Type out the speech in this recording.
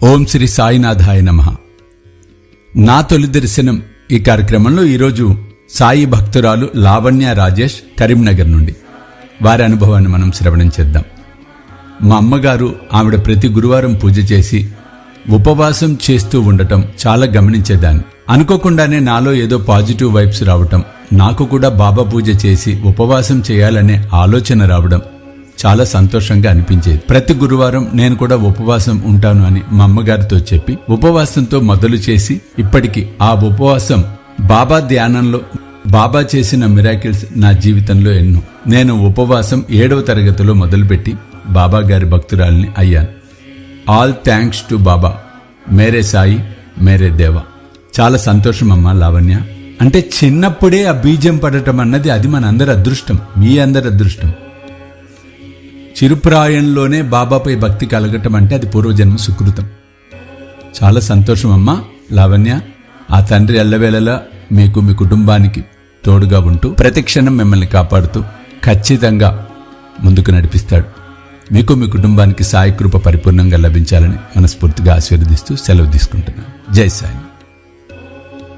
ఓం శ్రీ సాయినాథాయ నమః. నా తొలి దర్శనం ఈ కార్యక్రమంలో ఈరోజు సాయి భక్తురాలు లావణ్య రాజేష్ కరీంనగర్ నుండి వారి అనుభవాన్ని మనం శ్రవణం చేద్దాం. మా అమ్మగారు ఆవిడ ప్రతి గురువారం పూజ చేసి ఉపవాసం చేస్తూ ఉండటం చాలా గమనించేదాన్ని. అనుకోకుండానే నాలో ఏదో పాజిటివ్ వైబ్స్ రావటం, నాకు కూడా బాబా పూజ చేసి ఉపవాసం చేయాలనే ఆలోచన రావడం చాలా సంతోషంగా అనిపించేది. ప్రతి గురువారం నేను కూడా ఉపవాసం ఉంటాను అని మా అమ్మగారితో చెప్పి ఉపవాసంతో మొదలు చేసి ఇప్పటికి ఆ ఉపవాసం బాబా ధ్యానంలో బాబా చేసిన మిరాకిల్స్ నా జీవితంలో ఎన్నో. నేను ఉపవాసం 7వ తరగతిలో మొదలుపెట్టి బాబా గారి భక్తురాలిని అయ్యాను. ఆల్ థ్యాంక్స్ టు బాబా, మేరే సాయి మేరే దేవా. చాలా సంతోషం అమ్మా లావణ్య. అంటే చిన్నప్పుడే ఆ బీజం పడటం అన్నది అది మన అందరి అదృష్టం, మీ అందరి అదృష్టం. చిరుప్రాయంలోనే బాబాపై భక్తి కలగటం అంటే అది పూర్వజన్మ సుకృతం. చాలా సంతోషం అమ్మా లావణ్య. ఆ తండ్రి ఎల్లవేళలా మీకు మీ కుటుంబానికి తోడుగా ఉంటూ ప్రతి క్షణం మిమ్మల్ని కాపాడుతూ ఖచ్చితంగా ముందుకు నడిపిస్తాడు. మీకు మీ కుటుంబానికి సాయి కృప పరిపూర్ణంగా లభించాలని మనస్ఫూర్తిగా ఆశీర్వదిస్తూ సెలవు తీసుకుంటున్నాను. జై సాయి.